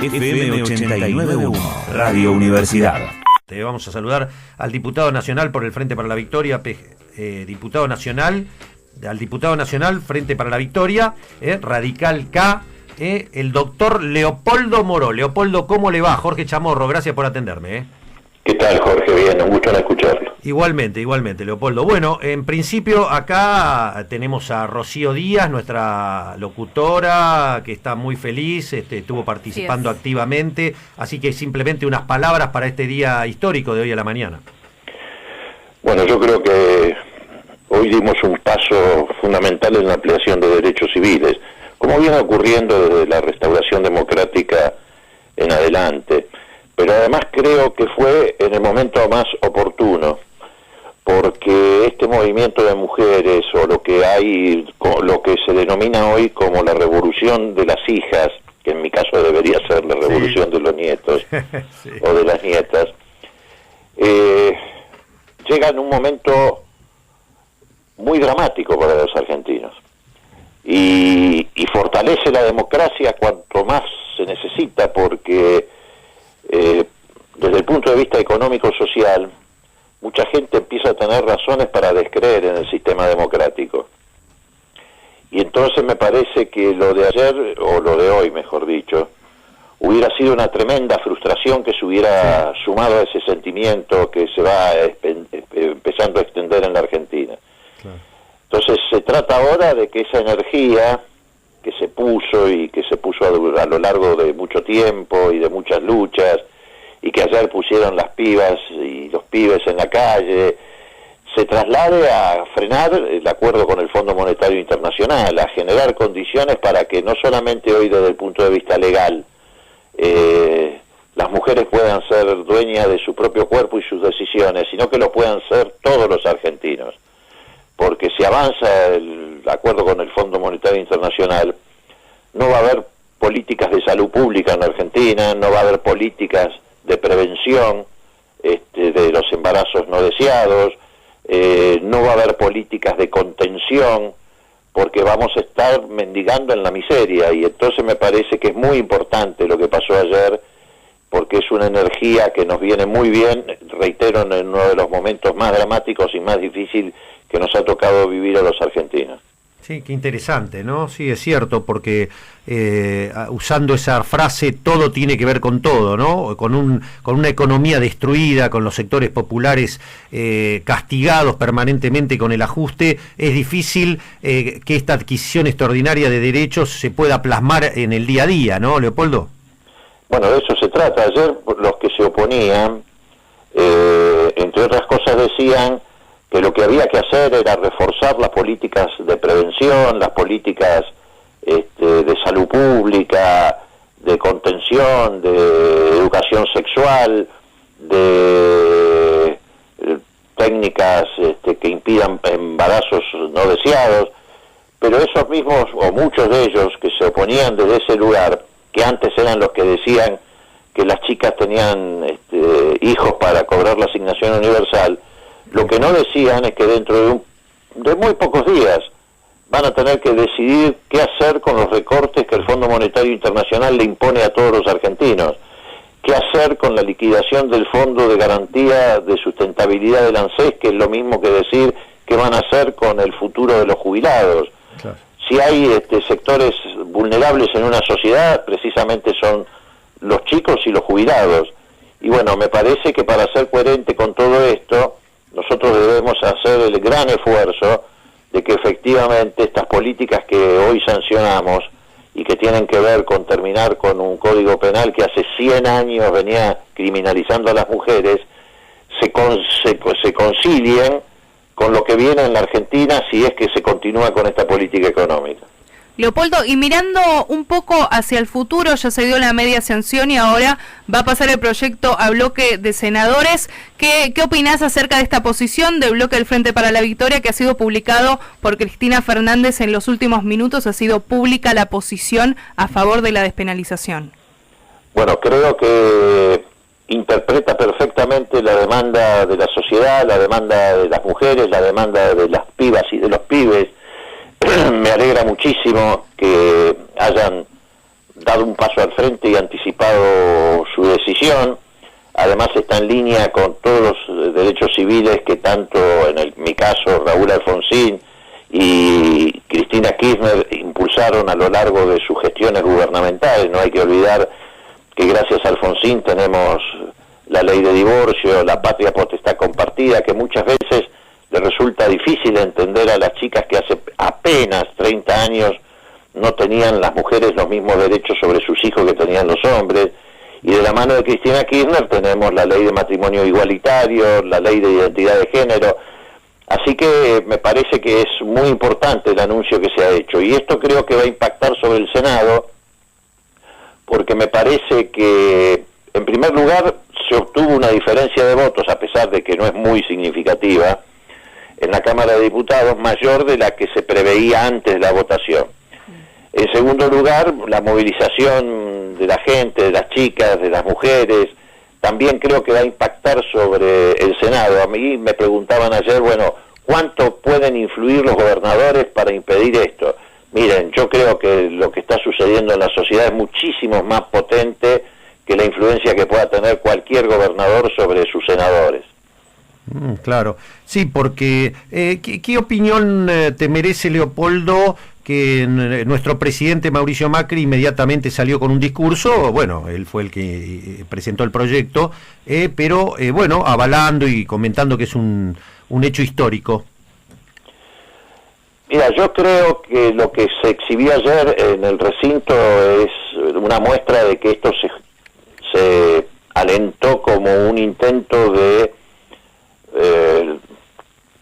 FM 89.1, Radio Universidad. Te vamos a saludar al diputado nacional por el Frente para la Victoria, diputado nacional, al diputado nacional Frente para la Victoria, Radical K, el doctor Leopoldo Moró. Leopoldo, ¿cómo le va? Jorge Chamorro, gracias por atenderme. ¿Qué tal, Jorge? Bien, un gusto en escucharlo. Igualmente, Leopoldo. Bueno, en principio acá tenemos a Rocío Díaz, nuestra locutora, que está muy feliz, estuvo participando activamente, así que simplemente unas palabras para este día histórico de hoy a la mañana. Bueno, yo creo que hoy dimos un paso fundamental en la ampliación de derechos civiles, como viene ocurriendo desde la restauración democrática en adelante. Pero además creo que fue en el momento más oportuno, porque este movimiento de mujeres, o lo que se denomina hoy como la revolución de las hijas, que en mi caso debería ser la revolución de los nietos o de las nietas, llega en un momento muy dramático para los argentinos y fortalece la democracia cuanto más se necesita, porque desde el punto de vista económico-social, mucha gente empieza a tener razones para descreer en el sistema democrático. Y entonces me parece que lo de ayer, o lo de hoy, mejor dicho, hubiera sido una tremenda frustración que se hubiera sumado a ese sentimiento que se va empezando a extender en la Argentina. Claro. Entonces se trata ahora de que esa energía que se puso a lo largo de mucho tiempo y de muchas luchas, y que ayer pusieron las pibas y los pibes en la calle, se traslade a frenar el acuerdo con el Fondo Monetario Internacional, a generar condiciones para que no solamente hoy desde el punto de vista legal las mujeres puedan ser dueñas de su propio cuerpo y sus decisiones, sino que lo puedan ser todos los argentinos. Porque si avanza el acuerdo con el Fondo Monetario Internacional, no va a haber políticas de salud pública en Argentina, no va a haber políticas de prevención de los embarazos no deseados, no va a haber políticas de contención, porque vamos a estar mendigando en la miseria. Y entonces me parece que es muy importante lo que pasó ayer, porque es una energía que nos viene muy bien, reitero, en uno de los momentos más dramáticos y más difíciles que nos ha tocado vivir a los argentinos. Sí, qué interesante, ¿no? Sí, es cierto, porque usando esa frase, todo tiene que ver con todo, ¿no? Con una economía destruida, con los sectores populares castigados permanentemente con el ajuste, es difícil que esta adquisición extraordinaria de derechos se pueda plasmar en el día a día, ¿no, Leopoldo? Bueno, de eso se trata. Ayer los que se oponían, entre otras cosas, decían que lo que había que hacer era reforzar las políticas de prevención, las políticas de salud pública, de contención, de educación sexual, de técnicas que impidan embarazos no deseados. Pero esos mismos, o muchos de ellos, que se oponían desde ese lugar, que antes eran los que decían que las chicas tenían hijos para cobrar la asignación universal, lo que no decían es que dentro de muy pocos días van a tener que decidir qué hacer con los recortes que el Fondo Monetario Internacional le impone a todos los argentinos, qué hacer con la liquidación del Fondo de Garantía de Sustentabilidad del ANSES, que es lo mismo que decir qué van a hacer con el futuro de los jubilados. Claro. Si hay sectores vulnerables en una sociedad, precisamente son los chicos y los jubilados. Y bueno, me parece que para ser coherente con todo esto, nosotros debemos hacer el gran esfuerzo de que efectivamente estas políticas que hoy sancionamos y que tienen que ver con terminar con un código penal que hace 100 años venía criminalizando a las mujeres, se concilien con lo que viene en la Argentina si es que se continúa con esta política económica. Leopoldo, y mirando un poco hacia el futuro, ya se dio la media sanción y ahora va a pasar el proyecto a bloque de senadores. ¿Qué opinás acerca de esta posición del bloque del Frente para la Victoria que ha sido publicado por Cristina Fernández en los últimos minutos? Ha sido pública la posición a favor de la despenalización. Bueno, creo que interpreta perfectamente la demanda de la sociedad, la demanda de las mujeres, la demanda de las pibas y de los pibes. Me alegra muchísimo que hayan dado un paso al frente y anticipado su decisión. Además está en línea con todos los derechos civiles que tanto, mi caso, Raúl Alfonsín y Cristina Kirchner impulsaron a lo largo de sus gestiones gubernamentales. No hay que olvidar que gracias a Alfonsín tenemos la ley de divorcio, la patria potestad compartida, que muchas veces le resulta difícil entender a las chicas que hace apenas 30 años no tenían las mujeres los mismos derechos sobre sus hijos que tenían los hombres. Y de la mano de Cristina Kirchner tenemos la ley de matrimonio igualitario, la ley de identidad de género. Así que me parece que es muy importante el anuncio que se ha hecho. Y esto creo que va a impactar sobre el Senado, porque me parece que, en primer lugar, se obtuvo una diferencia de votos, a pesar de que no es muy significativa, en la Cámara de Diputados, mayor de la que se preveía antes de la votación. En segundo lugar, la movilización de la gente, de las chicas, de las mujeres, también creo que va a impactar sobre el Senado. A mí me preguntaban ayer, bueno, ¿cuánto pueden influir los gobernadores para impedir esto? Miren, yo creo que lo que está sucediendo en la sociedad es muchísimo más potente que la influencia que pueda tener cualquier gobernador sobre sus senadores. Claro, sí, porque ¿qué opinión te merece, Leopoldo, que nuestro presidente Mauricio Macri inmediatamente salió con un discurso? Bueno, él fue el que presentó el proyecto, pero bueno, avalando y comentando que es un hecho histórico. Mira, yo creo que lo que se exhibió ayer en el recinto es una muestra de que esto se alentó como un intento de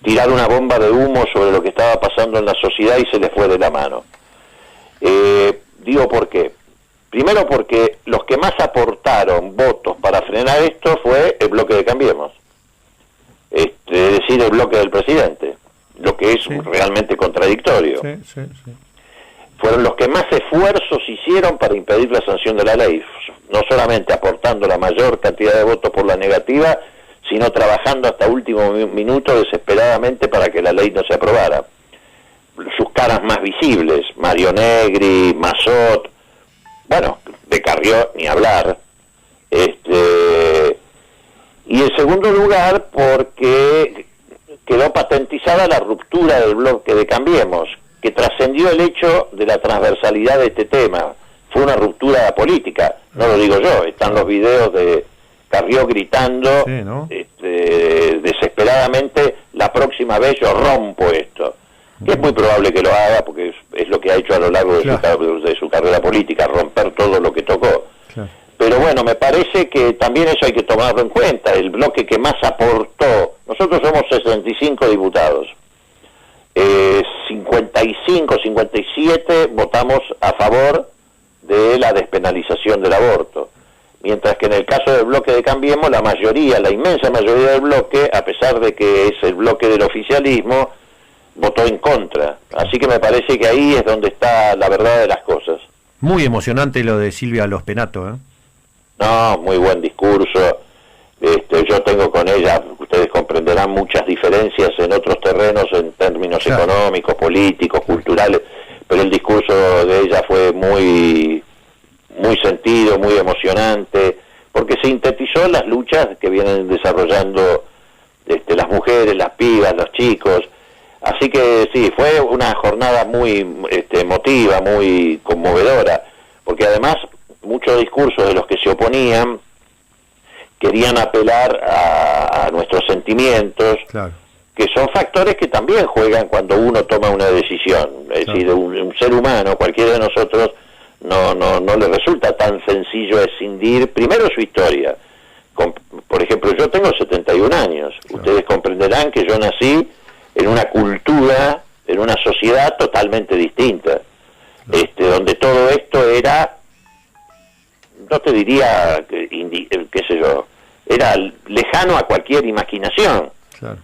tirar una bomba de humo sobre lo que estaba pasando en la sociedad y se les fue de la mano. Digo por qué. Primero porque los que más aportaron votos para frenar esto fue el bloque de Cambiemos, es decir, el bloque del presidente, lo que es realmente contradictorio. Fueron los que más esfuerzos hicieron para impedir la sanción de la ley, no solamente aportando la mayor cantidad de votos por la negativa, sino trabajando hasta último minuto desesperadamente para que la ley no se aprobara. Sus caras más visibles, Mario Negri, Massot, bueno, de Carrió ni hablar. Y en segundo lugar, porque quedó patentizada la ruptura del bloque de Cambiemos, que trascendió el hecho de la transversalidad de este tema. Fue una ruptura política, no lo digo yo, están los videos de Carrió gritando desesperadamente, la próxima vez yo rompo esto, que es muy probable que lo haga porque es lo que ha hecho a lo largo de su carrera política, romper todo lo que tocó. Pero bueno, me parece que también eso hay que tomarlo en cuenta, el bloque que más aportó. Nosotros somos 65 diputados, 55, 57 votamos a favor de la despenalización del aborto. Mientras que en el caso del bloque de Cambiemos, la mayoría, la inmensa mayoría del bloque, a pesar de que es el bloque del oficialismo, votó en contra. Así que me parece que ahí es donde está la verdad de las cosas. Muy emocionante lo de Silvia Lospenato, ¿eh? No, muy buen discurso. Yo tengo con ella, ustedes comprenderán, muchas diferencias en otros terrenos, en términos económicos, políticos, culturales, pero el discurso de ella fue muy sentido, muy emocionante, porque sintetizó las luchas que vienen desarrollando las mujeres, las pibas, los chicos. Así que sí, fue una jornada muy emotiva, muy conmovedora, porque además muchos discursos de los que se oponían querían apelar a nuestros sentimientos, que son factores que también juegan cuando uno toma una decisión. Es decir, un ser humano, cualquiera de nosotros, no le resulta tan sencillo escindir primero su historia. Por ejemplo, yo tengo 71 años. Ustedes comprenderán que yo nací en una cultura, en una sociedad totalmente distinta, donde todo esto era, no te diría, qué sé yo, era lejano a cualquier imaginación. Yo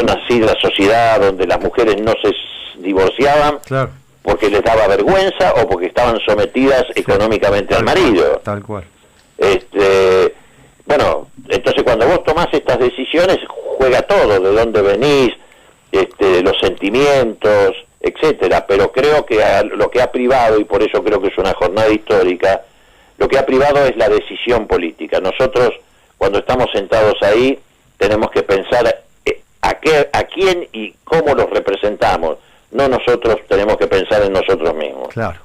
nací de la sociedad donde las mujeres no se divorciaban porque les daba vergüenza o porque estaban sometidas económicamente al marido. Tal cual. Bueno, entonces cuando vos tomás estas decisiones, juega todo, de dónde venís, los sentimientos, etcétera, pero creo que lo que ha privado, y por eso creo que es una jornada histórica, lo que ha privado es la decisión política. Nosotros, cuando estamos sentados ahí, tenemos que pensar a quién y cómo los representamos. No nosotros tenemos que pensar en nosotros mismos. Claro.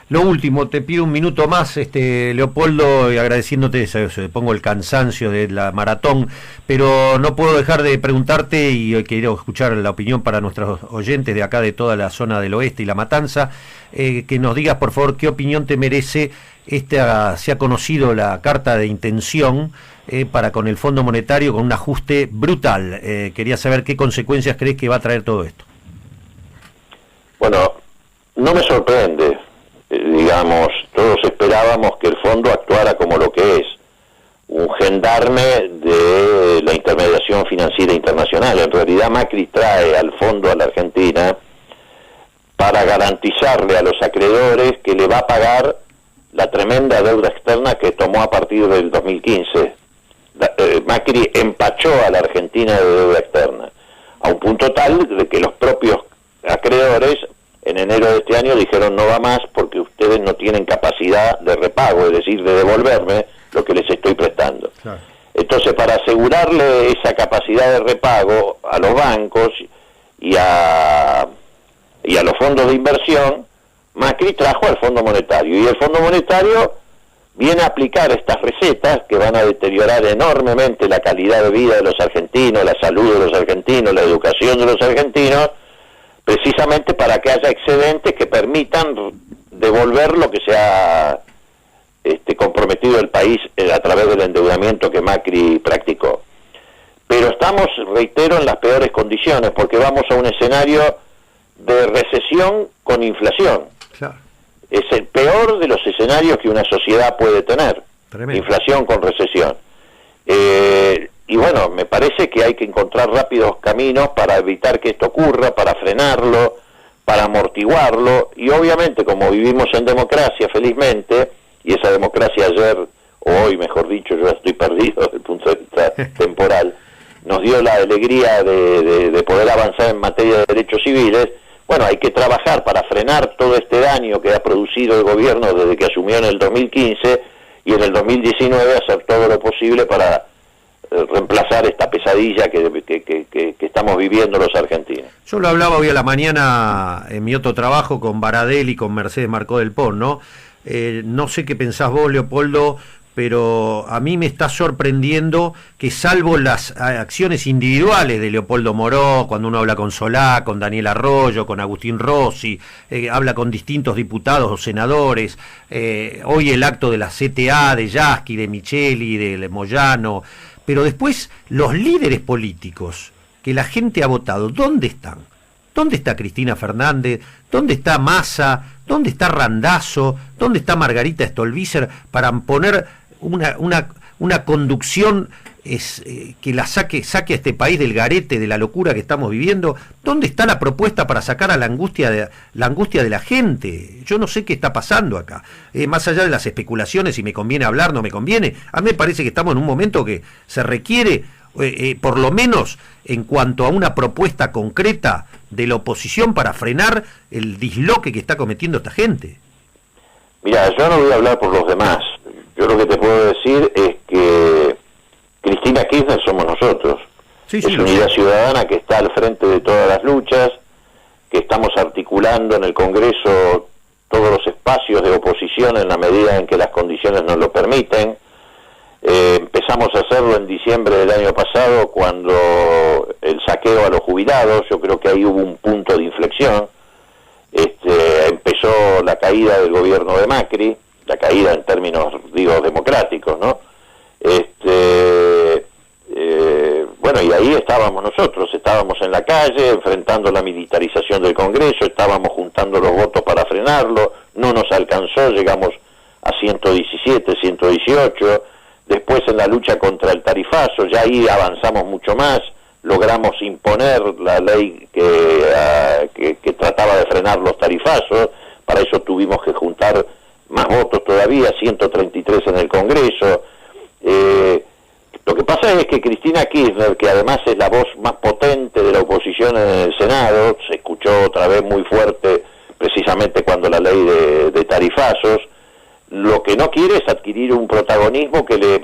Lo último, te pido un minuto más, Leopoldo, y agradeciéndote, pongo el cansancio de la maratón, pero no puedo dejar de preguntarte, y quiero escuchar la opinión para nuestros oyentes de acá, de toda la zona del oeste y La Matanza, que nos digas, por favor, qué opinión te merece se ha conocido la carta de intención para con el Fondo Monetario, con un ajuste brutal. Quería saber qué consecuencias crees que va a traer todo esto. Bueno, no me sorprende. Digamos, todos esperábamos que el fondo actuara como lo que es, un gendarme de la intermediación financiera internacional. En realidad Macri trae al fondo a la Argentina para garantizarle a los acreedores que le va a pagar la tremenda deuda externa que tomó a partir del 2015. Macri empachó a la Argentina de deuda externa, a un punto tal de que los propios acreedores en enero de este año dijeron no va más porque ustedes no tienen capacidad de repago, es decir, de devolverme lo que les estoy prestando. Claro. Entonces, para asegurarle esa capacidad de repago a los bancos y a los fondos de inversión, Macri trajo al Fondo Monetario, y el Fondo Monetario viene a aplicar estas recetas que van a deteriorar enormemente la calidad de vida de los argentinos, la salud de los argentinos, la educación de los argentinos, precisamente para que haya excedentes que permitan devolver lo que se ha comprometido el país a través del endeudamiento que Macri practicó. Pero estamos, reitero, en las peores condiciones, porque vamos a un escenario de recesión con inflación. Claro. Es el peor de los escenarios que una sociedad puede tener. Tremendo. Inflación con recesión. Y bueno, me parece que hay que encontrar rápidos caminos para evitar que esto ocurra, para frenarlo, para amortiguarlo, y obviamente como vivimos en democracia, felizmente, y esa democracia ayer, o hoy mejor dicho, yo ya estoy perdido desde el punto de vista temporal, nos dio la alegría de poder avanzar en materia de derechos civiles. Bueno, hay que trabajar para frenar todo este daño que ha producido el gobierno desde que asumió en el 2015, y en el 2019 hacer todo lo posible para reemplazar esta pesadilla que estamos viviendo los argentinos. Yo lo hablaba hoy a la mañana en mi otro trabajo con Baradel y con Mercedes Marcó del Pon, ¿no? No sé qué pensás vos, Leopoldo, pero a mí me está sorprendiendo que, salvo las acciones individuales de Leopoldo Moró, cuando uno habla con Solá, con Daniel Arroyo, con Agustín Rossi, habla con distintos diputados o senadores, hoy el acto de la CTA, de Yasky, de Micheli, de Moyano, pero después los líderes políticos que la gente ha votado, ¿dónde están? ¿Dónde está Cristina Fernández? ¿Dónde está Massa? ¿Dónde está Randazzo? ¿Dónde está Margarita Stolbizer para poner una conducción que la saque a este país del garete, de la locura que estamos viviendo? ¿Dónde está la propuesta para sacar a la angustia de la gente? Yo no sé qué está pasando acá. Más allá de las especulaciones, si me conviene hablar, no me conviene, a mí me parece que estamos en un momento que se requiere, por lo menos en cuanto a una propuesta concreta de la oposición para frenar el disloque que está cometiendo esta gente. Mira, yo no voy a hablar por los demás. Yo lo que te puedo decir es que Cristina Kirchner somos nosotros. Sí, es Unidad Ciudadana que está al frente de todas las luchas, que estamos articulando en el Congreso todos los espacios de oposición en la medida en que las condiciones nos lo permiten. Empezamos a hacerlo en diciembre del año pasado, cuando el saqueo a los jubilados, yo creo que ahí hubo un punto de inflexión. Empezó la caída del gobierno de Macri, la caída en términos, digo, democráticos, ¿no? Bueno, y ahí estábamos nosotros, estábamos en la calle enfrentando la militarización del Congreso, estábamos juntando los votos para frenarlo, no nos alcanzó, llegamos a 117, 118, después en la lucha contra el tarifazo, ya ahí avanzamos mucho más, logramos imponer la ley que trataba de frenar los tarifazos, para eso tuvimos que juntar más votos todavía, 133 en el Congreso, Lo que pasa es que Cristina Kirchner, que además es la voz más potente de la oposición en el Senado, se escuchó otra vez muy fuerte precisamente cuando la ley de tarifazos, lo que no quiere es adquirir un protagonismo que le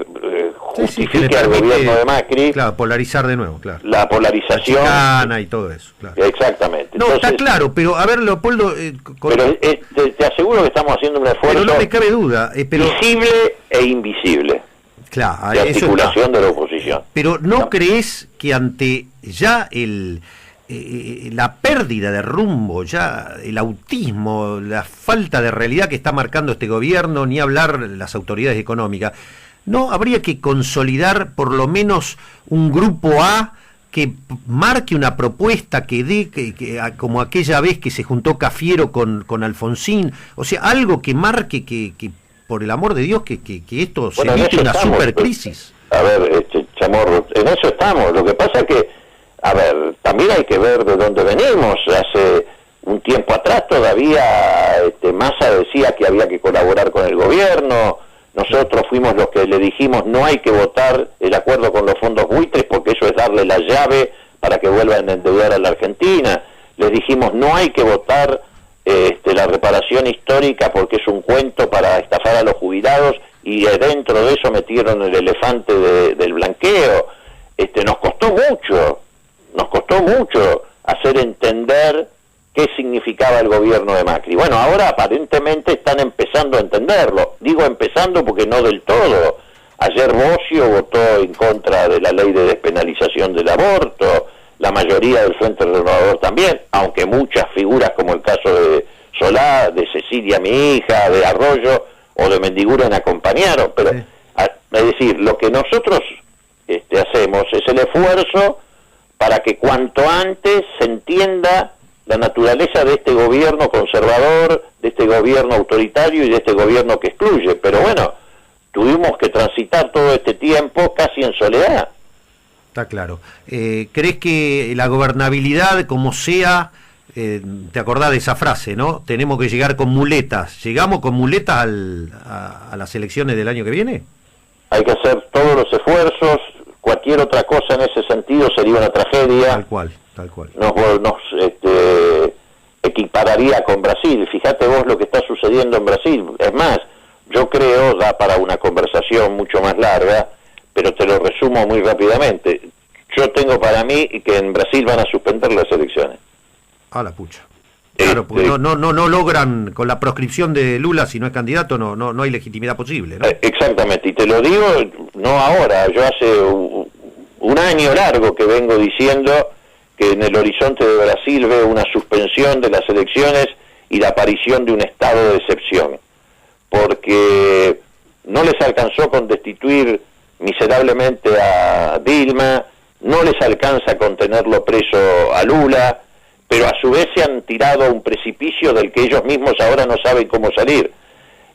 justifique al gobierno de Macri. Claro, polarizar de nuevo, claro. La polarización. La chicana y todo eso, claro. Exactamente. No, Entonces, está claro, pero a ver, Leopoldo... pero te aseguro que estamos haciendo un esfuerzo pero no me cabe duda. visible e invisible Claro, de articulación de la oposición. Pero ¿no crees que ante ya la pérdida de rumbo, ya el autismo, la falta de realidad que está marcando este gobierno, ni hablar las autoridades económicas, no habría que consolidar por lo menos un grupo A que marque una propuesta que dé, como aquella vez que se juntó Cafiero con Alfonsín, o sea, algo que marque que por el amor de Dios, que esto se evite una supercrisis? A ver, Chamorro, en eso estamos. Lo que pasa es que, a ver, también hay que ver de dónde venimos. Hace un tiempo atrás todavía Massa decía que había que colaborar con el gobierno. Nosotros fuimos los que le dijimos no hay que votar el acuerdo con los fondos buitres porque eso es darle la llave para que vuelvan a endeudar a la Argentina. Les dijimos no hay que votar la reparación histórica porque es un cuento para estafar a los jubilados, y dentro de eso metieron el elefante del blanqueo. Nos costó mucho hacer entender qué significaba el gobierno de Macri. Bueno, ahora aparentemente están empezando a entenderlo. Digo empezando porque no del todo. Ayer Bosio votó en contra de la ley de despenalización del aborto, la mayoría del Frente Renovador también, aunque muchas figuras como el caso de Solá, de Cecilia, mi hija, de Arroyo o de Mendiguren acompañaron. Pero, es decir, lo que nosotros hacemos es el esfuerzo para que cuanto antes se entienda la naturaleza de este gobierno conservador, de este gobierno autoritario y de este gobierno que excluye. Pero bueno, tuvimos que transitar todo este tiempo casi en soledad. Está claro. ¿Crees que la gobernabilidad, como sea, te acordás de esa frase, ¿no? Tenemos que llegar con muletas. ¿Llegamos con muletas a las elecciones del año que viene? Hay que hacer todos los esfuerzos. Cualquier otra cosa en ese sentido sería una tragedia. Tal cual. Nos equipararía con Brasil. Fíjate vos lo que está sucediendo en Brasil. Es más, yo creo, da para una conversación mucho más larga, pero te lo resumo muy rápidamente. Yo tengo para mí que en Brasil van a suspender las elecciones. A la pucha. Claro, porque no logran, con la proscripción de Lula, si no es candidato, no hay legitimidad posible, ¿no? Exactamente, y te lo digo no ahora, yo hace un año largo que vengo diciendo que en el horizonte de Brasil veo una suspensión de las elecciones y la aparición de un estado de excepción, porque no les alcanzó con destituir miserablemente a Dilma, no les alcanza con tenerlo preso a Lula, pero a su vez se han tirado a un precipicio del que ellos mismos ahora no saben cómo salir.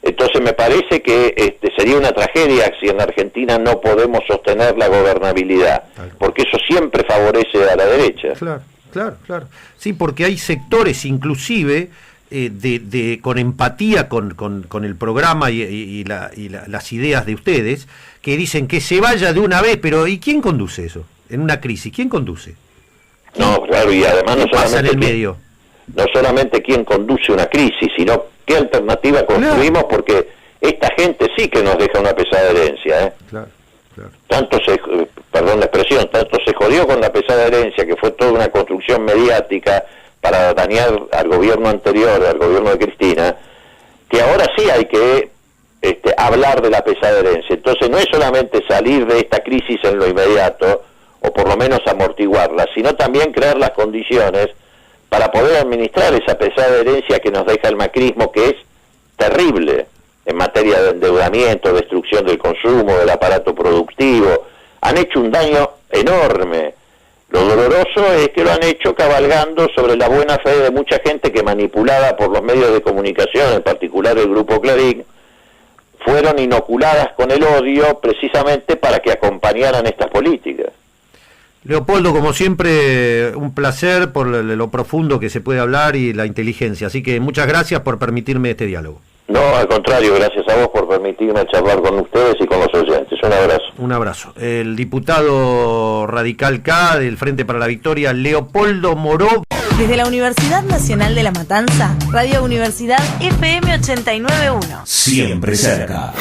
Entonces me parece que sería una tragedia si en Argentina no podemos sostener la gobernabilidad, porque eso siempre favorece a la derecha. Claro. Sí, porque hay sectores inclusive con empatía con el programa y las ideas de ustedes, que dicen que se vaya de una vez, pero ¿y quién conduce eso? En una crisis, ¿quién conduce? No, claro, y además no solamente quién conduce una crisis, sino qué alternativa construimos, porque esta gente sí que nos deja una pesada herencia, Claro. Tanto perdón la expresión, tanto se jodió con la pesada herencia, que fue toda una construcción mediática para dañar al gobierno anterior, al gobierno de Cristina, que ahora sí hay que hablar de la pesada herencia. Entonces no es solamente salir de esta crisis en lo inmediato, o por lo menos amortiguarla, sino también crear las condiciones para poder administrar esa pesada herencia que nos deja el macrismo, que es terrible en materia de endeudamiento, destrucción del consumo, del aparato productivo. Han hecho un daño enorme. Lo doloroso es que lo han hecho cabalgando sobre la buena fe de mucha gente que, manipulada por los medios de comunicación, en particular el Grupo Clarín, fueron inoculadas con el odio precisamente para que acompañaran estas políticas. Leopoldo, como siempre, un placer por lo profundo que se puede hablar y la inteligencia. Así que muchas gracias por permitirme este diálogo. No, al contrario, gracias a vos por permitirme charlar con ustedes y con los oyentes. un abrazo. Un abrazo. El diputado radical K del Frente para la Victoria, Leopoldo Moró. Desde la Universidad Nacional de La Matanza, Radio Universidad FM 89.1. Siempre cerca.